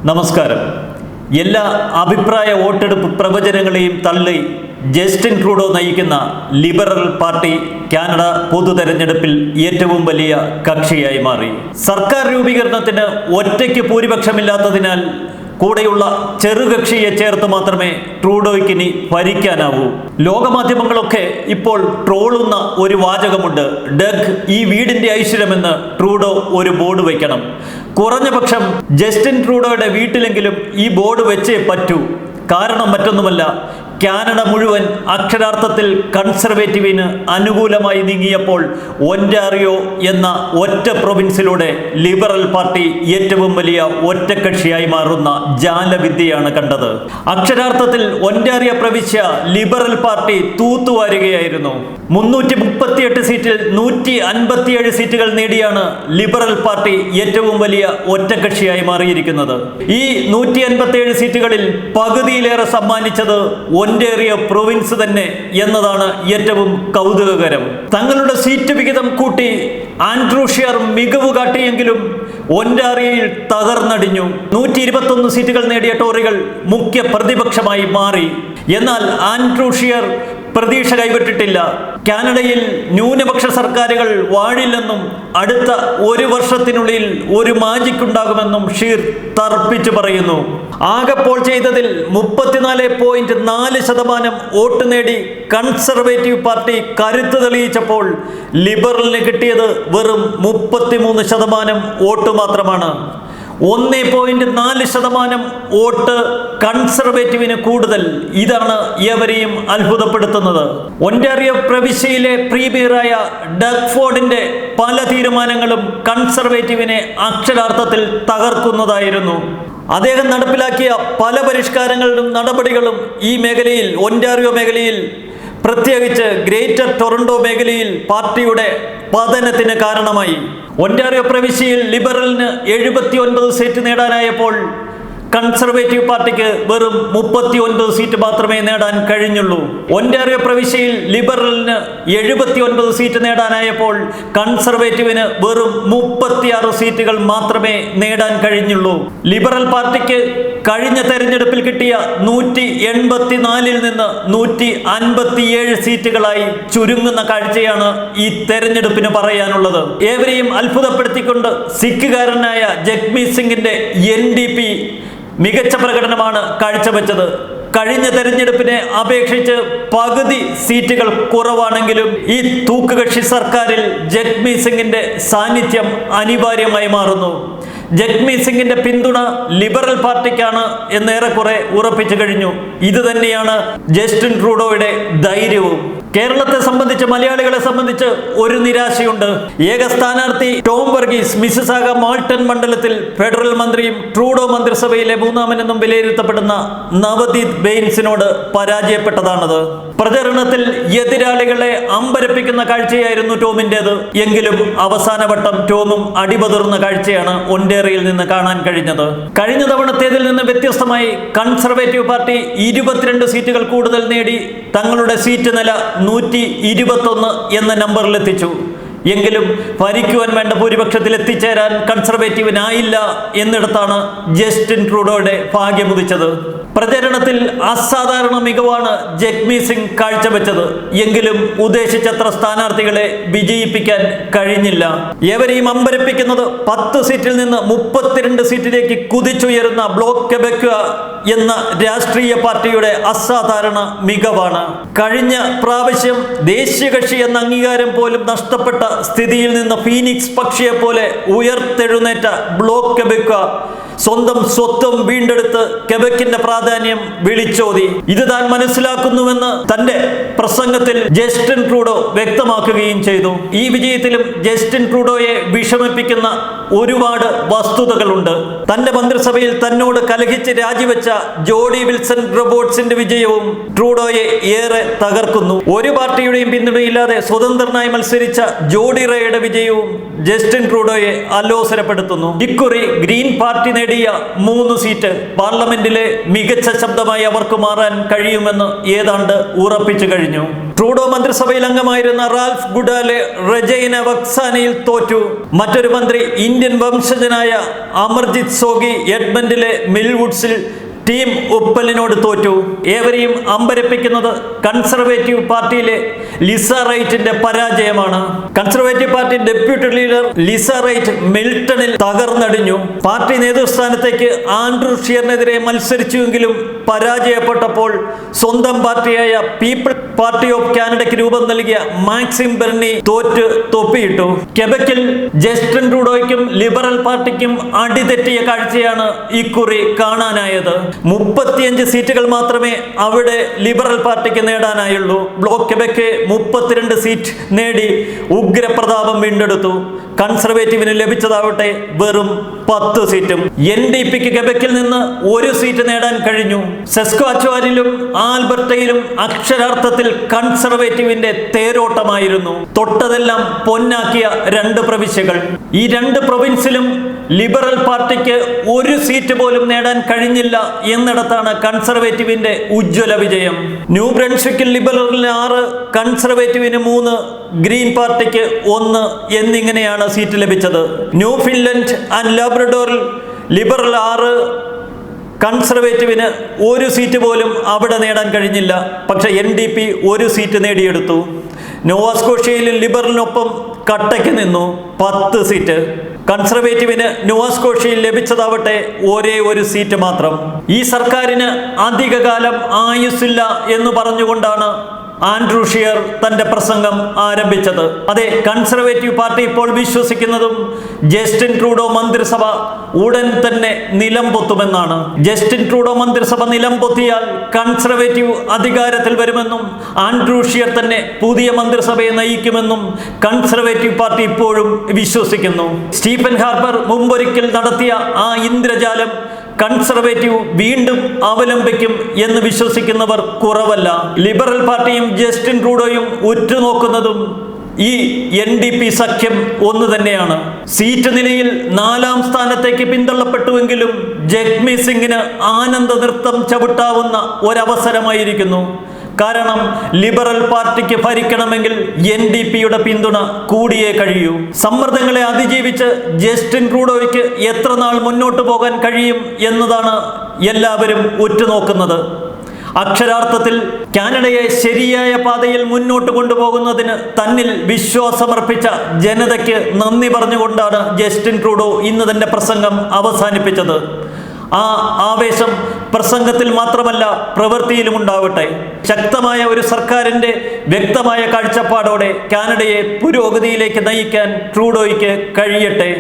നമസ്കാരം. എല്ലാ അഭിപ്രായ വോട്ടെടുപ്പ് പ്രവചനങ്ങളെയും തള്ളി ജസ്റ്റിൻ ട്രൂഡോ നയിക്കുന്ന ലിബറൽ പാർട്ടി കാനഡ പൊതു തെരഞ്ഞെടുപ്പിൽ ഏറ്റവും വലിയ കക്ഷിയായി മാറി. സർക്കാർ രൂപീകരണത്തിന് ഒറ്റയ്ക്ക് ഭൂരിപക്ഷമില്ലാത്തതിനാൽ കൂടെയുള്ള ചെറുകക്ഷിയെ ചേർത്ത് മാത്രമേ ട്രൂഡോയ്ക്കിനി ഭരിക്കാനാവൂ. ലോകമാധ്യമങ്ങളൊക്കെ ഇപ്പോൾ ട്രോളുന്ന ഒരു വാചകമുണ്ട്. ഡഗ്, ഈ വീടിന്റെ ഐശ്വര്യമെന്ന് ട്രൂഡോ ഒരു ബോർഡ് വയ്ക്കണം. കുറഞ്ഞ പക്ഷം ജസ്റ്റിൻ ട്രൂഡോയുടെ വീട്ടിലെങ്കിലും ഈ ബോർഡ് വെച്ചേ പറ്റൂ. കാരണം മറ്റൊന്നുമല്ല, കാനഡ മുഴുവൻ അക്ഷരാർത്ഥത്തിൽ കൺസർവേറ്റീവിന് അനുകൂലമായി നീങ്ങിയപ്പോൾ ഒന്റാറിയോ എന്ന ഒറ്റ പ്രൊവിൻസിലൂടെ ലിബറൽ പാർട്ടി ഏറ്റവും വലിയ ഒറ്റക്കക്ഷിയായി മാറുന്ന ജാലവിദ്യയാണ് കണ്ടത്. അക്ഷരാർത്ഥത്തിൽ ഒന്റാറിയോ പ്രവിശ്യ ലിബറൽ പാർട്ടി തൂത്തുവാരുകയായിരുന്നു. 338 സീറ്റിൽ 157 സീറ്റുകൾ നേടിയാണ് ലിബറൽ പാർട്ടി ഏറ്റവും വലിയ ഒറ്റക്കക്ഷിയായി മാറിയിരിക്കുന്നത്. ഈ 157 സീറ്റുകളിൽ പകുതിയിലേറെ സമ്മാനിച്ചത് ഒന്റാറിയോ പ്രൊവിൻസ് തന്നെ എന്നതാണ് ഏറ്റവും കൗതുകകരം. തങ്ങളുടെ സീറ്റ് വിഹിതം കൂട്ടി ആൻഡ്രൂ ഷിയർ മികവ് കാട്ടിയെങ്കിലും ഒന്റാറിയോയിൽ തകർന്നടിഞ്ഞു. 121 സീറ്റുകൾ നേടിയ ടോറികൾ മുഖ്യ പ്രതിപക്ഷമായി മാറി. എന്നാൽ ആൻഡ്രൂ ഷിയർ പ്രതീക്ഷ കൈവിട്ടിട്ടില്ല. കാനഡയിൽ ന്യൂനപക്ഷ സർക്കാരുകൾ വാഴില്ലെന്നും അടുത്ത ഒരു വർഷത്തിനുള്ളിൽ ഒരു മാജിക് ഉണ്ടാകുമെന്നും ഷീർ തർപ്പിച്ചു പറയുന്നു. ആകപ്പോൾ ചെയ്തതിൽ 34.4% വോട്ട് നേടി കൺസർവേറ്റീവ് പാർട്ടി കരുത്ത് തെളിയിച്ചപ്പോൾ ലിബറലിന് കിട്ടിയത് വെറും 33% വോട്ട് മാത്രമാണ്. 1.4% വോട്ട് കൺസർവേറ്റീവിന് കൂടുതൽ. ഇതാണ് ഏവരെയും അത്ഭുതപ്പെടുത്തുന്നത്. ഒന്റാറിയോ പ്രവിശ്യയിലെ പ്രീമിയറായ ഡഗ് ഫോർഡിന്റെ പല തീരുമാനങ്ങളും കൺസർവേറ്റീവിനെ അക്ഷരാർത്ഥത്തിൽ തകർക്കുന്നതായിരുന്നു. അദ്ദേഹം നടപ്പിലാക്കിയ പല പരിഷ്കാരങ്ങളും നടപടികളും ഈ മേഖലയിൽ, ഒന്റാറിയോ മേഖലയിൽ, പ്രത്യേകിച്ച് ഗ്രേറ്റർ ടൊറന്റോ മേഖലയിൽ പാർട്ടിയുടെ പതനത്തിന് കാരണമായി. ഒന്റാറിയോ പ്രവിശ്യയിൽ ലിബറലിന് 79 സീറ്റ് നേടാനായപ്പോൾ കൺസർവേറ്റീവ് പാർട്ടിക്ക് വെറും 39 സീറ്റ് മാത്രമേ നേടാൻ കഴിഞ്ഞുള്ളൂ. ഒന്റാറിയോ പ്രവിശ്യയിൽ ലിബറലിന് 79 സീറ്റ് നേടാനായപ്പോൾ കൺസർവേറ്റീവിന് വെറും 36 സീറ്റുകൾ മാത്രമേ നേടാൻ കഴിഞ്ഞുള്ളൂ. ലിബറൽ പാർട്ടിക്ക് കഴിഞ്ഞ തെരഞ്ഞെടുപ്പിൽ കിട്ടിയ 184-ൽ നിന്ന് 157 സീറ്റുകളായി ചുരുങ്ങുന്ന കാഴ്ചയാണ് ഈ തെരഞ്ഞെടുപ്പിന് പറയാനുള്ളത്. ഏവരെയും അത്ഭുതപ്പെടുത്തിക്കൊണ്ട് സിഖുകാരനായ ജഗ്മീത് സിംഗിന്റെ NDP മികച്ച പ്രകടനമാണ് കാഴ്ചവെച്ചത്. കഴിഞ്ഞ തെരഞ്ഞെടുപ്പിനെ അപേക്ഷിച്ച് പകുതി സീറ്റുകൾ കുറവാണെങ്കിലും ഈ തൂക്കുകക്ഷി സർക്കാരിൽ ജഗ്മീത് സിംഗിന്റെ സാന്നിധ്യം അനിവാര്യമായി മാറുന്നു. ജഗ്മീത് സിംഗിന്റെ പിന്തുണ ലിബറൽ പാർട്ടിക്കാണ് എന്നേറെക്കുറെ ഉറപ്പിച്ചു കഴിഞ്ഞു. ഇത് തന്നെയാണ് ജസ്റ്റിൻ ട്രൂഡോയുടെ ധൈര്യവും. കേരളത്തെ സംബന്ധിച്ച്, മലയാളികളെ സംബന്ധിച്ച് ഒരു നിരാശയുണ്ട്. ഏക സ്ഥാനാർത്ഥി ടോം വർഗീസ് മിസിസാഗ മാൾട്ടൺ മണ്ഡലത്തിൽ ഫെഡറൽ മന്ത്രിയും ട്രൂഡോ മന്ത്രിസഭയിലെ മൂന്നാമനെന്നും വിലയിരുത്തപ്പെടുന്ന നവദീപ് ബെയിൻസിനോട് പരാജയപ്പെട്ടതാണത്. പ്രചരണത്തിൽ എതിരാളികളെ അമ്പരപ്പിക്കുന്ന കാഴ്ചയായിരുന്നു ടോമിൻ്റേത്. എങ്കിലും അവസാനവട്ടം ടോമും അടിപതറുന്ന കാഴ്ചയാണ് ഒന്റാറിയോയിൽ നിന്ന് കാണാൻ കഴിഞ്ഞത്. കഴിഞ്ഞ തവണത്തേതിൽ നിന്ന് വ്യത്യസ്തമായി കൺസർവേറ്റീവ് പാർട്ടി 22 സീറ്റുകൾ കൂടുതൽ നേടി തങ്ങളുടെ സീറ്റ് നില 121 എന്ന നമ്പറിലെത്തിച്ചു. എങ്കിലും ഭരിക്കുവാൻ വേണ്ട ഭൂരിപക്ഷത്തിൽ എത്തിച്ചേരാൻ കൺസർവേറ്റീവിനായില്ല എന്നിടത്താണ് ജസ്റ്റിൻ ട്രൂഡോയുടെ ഭാഗ്യമുദിച്ചത്. പ്രചരണത്തിൽ അസാധാരണ മികവാണ് ജഗ്മീത് സിംഗ് കാഴ്ചവെച്ചത്. എങ്കിലും ഉദ്ദേശിച്ചത്ര സ്ഥാനാർത്ഥികളെ വിജയിപ്പിക്കാൻ കഴിഞ്ഞില്ല. എവരെയും അമ്പരപ്പിക്കുന്നത് 10 സീറ്റിൽ നിന്ന് 32 സീറ്റിലേക്ക് കുതിച്ചുയരുന്ന ബ്ലോക്ക് കെബെക്വ എന്ന രാഷ്ട്രീയ പാർട്ടിയുടെ അസാധാരണ മികവാണ്. കഴിഞ്ഞ പ്രാവശ്യം ദേശീയ കക്ഷി എന്ന അംഗീകാരം പോലും നഷ്ടപ്പെട്ട സ്ഥിതിയിൽ നിന്ന് ഫീനിക്സ് പക്ഷിയെ പോലെ ഉയർത്തെഴുന്നേറ്റ ബ്ലോക്ക് കെബെക്വ സ്വന്തം സ്വത്വം വീണ്ടെടുത്ത് കെബെക്കിന്റെ പ്രാധാന്യം വിളിച്ചോതി. ഇത് താൻ മനസ്സിലാക്കുന്നുവെന്ന് തന്റെ പ്രസംഗത്തിൽ ജസ്റ്റിൻ ട്രൂഡോ വ്യക്തമാക്കുകയും ചെയ്തു. ഈ വിജയത്തിലും ജസ്റ്റിൻ ട്രൂഡോയെ വിഷമിപ്പിക്കുന്ന ഒരുപാട് വസ്തുതകളുണ്ട്. തന്റെ മന്ത്രിസഭയിൽ തന്നോട് കലഹിച്ച് രാജിവെച്ച ജോഡി വിൽസൺ റോബർട്സിന്റെ വിജയവും ട്രൂഡോയെ ഏറെ തകർക്കുന്നു. ഒരു പാർട്ടിയുടെയും പിന്തുണയില്ലാതെ സ്വതന്ത്രനായി മത്സരിച്ച ജോഡി റേയുടെ വിജയവും ജസ്റ്റിൻ ട്രൂഡോയെ അലോസരപ്പെടുത്തുന്നു. ഇക്കുറി ഗ്രീൻ പാർട്ടി നേടിയ നേടിയ 3 സീറ്റ് പാർലമെന്റിലെ മികച്ച ശബ്ദമായി അവർക്ക് മാറാൻ കഴിയുമെന്ന് ഏതാണ്ട് ഉറപ്പിച്ചു കഴിഞ്ഞു. ട്രൂഡോ മന്ത്രിസഭയിൽ അംഗമായിരുന്ന റാൽഫ് ഗുഡാലെ റജൈന വക്സാനയിൽ തോറ്റു. മറ്റൊരു മന്ത്രി ഇന്ത്യൻ വംശജനായ അമർജിത് സോഗി എഡ്മണ്ടിലെ മിൽവുഡ്സിൽ ടീം ഉപ്പലിനോട് തോറ്റു. ഏവരെയും അമ്പരപ്പിക്കുന്നത് കൺസർവേറ്റീവ് പാർട്ടിയിലെ ലിസ റൈറ്റിന്റെ പരാജയമാണ്. Conservative party deputy leader Lisa Wright മിൽട്ടണിൽ തകർന്നടിഞ്ഞു. പാർട്ടി നേതൃസ്ഥാനത്തേക്ക് ആൻഡ്രൂ ഷിയറിനെതിരെ മത്സരിച്ചുവെങ്കിലും പരാജയപ്പെട്ടപ്പോൾ സ്വന്തം പാർട്ടിയായ പീപ്പിൾ പാർട്ടി ഓഫ് കാനഡയ്ക്ക് രൂപം നൽകിയ മാക്സിം ബെർണി തോറ്റ് തൊപ്പിയിട്ടു. കെബക്കിൽ ജസ്റ്റിൻ ട്രൂഡോയ്ക്കും ലിബറൽ പാർട്ടിക്കും അടിതെറ്റിയ കാഴ്ചയാണ് ഇക്കുറി കാണാനായത്. 35 സീറ്റുകൾ മാത്രമേ അവിടെ ലിബറൽ പാർട്ടിക്ക് നേടാനായുള്ളൂ. ബ്ലോക്ക് കെബക്ക് 32 സീറ്റ് നേടി ഉഗ്രപ്രതാപം വീണ്ടെടുത്തു. കൺസർവേറ്റീവിന് ലഭിച്ചതാവട്ടെ വെറും 10 സീറ്റും. NDPക്ക് കെബക്കിൽ നിന്ന് 1 സീറ്റ് നേടാൻ കഴിഞ്ഞു. സെസ്ക്വാച്വാനിലും ആൽബർട്ടയിലും അക്ഷരാർത്ഥത്തിൽ കൺസർവേറ്റീവിന്റെ തേരോട്ടമായിരുന്നു. തൊട്ടതെല്ലാം പൊന്നാക്കിയ 2 പ്രവിശ്യകൾ. ഈ 2 പ്രൊവിൻസിലും ലിബറൽ പാർട്ടിക്ക് 1 സീറ്റ് പോലും നേടാൻ കഴിഞ്ഞില്ല എന്നിടത്താണ് കൺസർവേറ്റീവിന്റെ ഉജ്ജ്വല വിജയം. ന്യൂ ബ്രൻസ്വിക്കിൽ ലിബറലിന് 6, കൺസർവേറ്റീവിന് 3, ഗ്രീൻ പാർട്ടിക്ക് 1 എന്നിങ്ങനെയാണ് സീറ്റ് ലഭിച്ചത്. ന്യൂ ഫിൻലൻഡ് ആൻഡ് ലാബ്രഡോറിൽ ലിബറൽ 6, കൺസർവേറ്റീവിന് 1 സീറ്റ് പോലും അവിടെ നേടാൻ കഴിഞ്ഞില്ല. പക്ഷെ NDP 1 സീറ്റ് നേടിയെടുത്തു. നോവാസ്കോഷ്യയിലും ലിബറലിനൊപ്പം കട്ടയ്ക്ക് നിന്നു 10 സീറ്റ്. കൺസർവേറ്റീവിന് നോവാസ്കോഷ്യയിൽ ലഭിച്ചതാവട്ടെ ഒരേ 1 സീറ്റ് മാത്രം. ഈ സർക്കാരിന് അധികകാലം ആയുസ്സില്ല എന്ന് പറഞ്ഞുകൊണ്ടാണ് ആൻഡ്രൂ ഷിയർ തന്റെ പ്രസംഗം ആരംഭിച്ചത്. അതെ, കൺസർവേറ്റീവ് പാർട്ടി ഇപ്പോൾ വിശ്വസിക്കുന്നതും ജസ്റ്റിൻ ട്രൂഡോ മന്ത്രിസഭ ഉടൻ തന്നെ നിലംപൊത്തുമെന്നാണ്. ജസ്റ്റിൻ ട്രൂഡോ മന്ത്രിസഭ നിലംപൊത്തിയാൽ കൺസർവേറ്റീവ് അധികാരത്തിൽ വരുമെന്നും ആൻഡ്രൂ ഷിയർ തന്നെ പുതിയ മന്ത്രിസഭയെ നയിക്കുമെന്നും കൺസർവേറ്റീവ് പാർട്ടി ഇപ്പോഴും വിശ്വസിക്കുന്നു. സ്റ്റീഫൻ ഹാർപ്പർ മുമ്പൊരിക്കൽ നടത്തിയ ആ ഇന്ദ്രജാലം കൺസർവേറ്റീവ് വീണ്ടും അവലംബിക്കും എന്ന് വിശ്വസിക്കുന്നവർ കുറവല്ല. ലിബറൽ പാർട്ടിയും ജസ്റ്റിൻ ട്രൂഡോയും ഉറ്റുനോക്കുന്നതും ഈ NDP സഖ്യം ഒന്ന് തന്നെയാണ്. സീറ്റ് നിലയിൽ 4ാം സ്ഥാനത്തേക്ക് പിന്തള്ളപ്പെട്ടുവെങ്കിലും ജഗ്മീത് സിംഗിന് ആനന്ദ നൃത്തം ചവിട്ടാവുന്ന ഒരവസരമായിരിക്കുന്നു. കാരണം ലിബറൽ പാർട്ടിക്ക് ഭരിക്കണമെങ്കിൽ NDPയുടെ പിന്തുണ കൂടിയേ കഴിയൂ. സമ്മർദ്ദങ്ങളെ അതിജീവിച്ച് ജസ്റ്റിൻ ട്രൂഡോയ്ക്ക് എത്ര നാൾ മുന്നോട്ട് പോകാൻ കഴിയും എന്നതാണ് എല്ലാവരും ഉറ്റുനോക്കുന്നത്. അക്ഷരാർത്ഥത്തിൽ കാനഡയെ ശരിയായ പാതയിൽ മുന്നോട്ട് കൊണ്ടുപോകുന്നതിന് തന്നിൽ വിശ്വാസമർപ്പിച്ച ജനതയ്ക്ക് നന്ദി പറഞ്ഞുകൊണ്ടാണ് ജസ്റ്റിൻ ട്രൂഡോ ഇന്ന് തന്റെ പ്രസംഗം അവസാനിപ്പിച്ചത്. ആ ആവേശം പ്രസംഗത്തിൽ മാത്രമല്ല പ്രവൃത്തിയിലും ഉണ്ടാവട്ടെ. ശക്തമായ ഒരു സർക്കാരിന്റെ വ്യക്തമായ കാഴ്ചപ്പാടോടെ കാനഡയെ പുരോഗതിയിലേക്ക് നയിക്കാൻ ട്രൂഡോയ്ക്ക് കഴിയട്ടെ.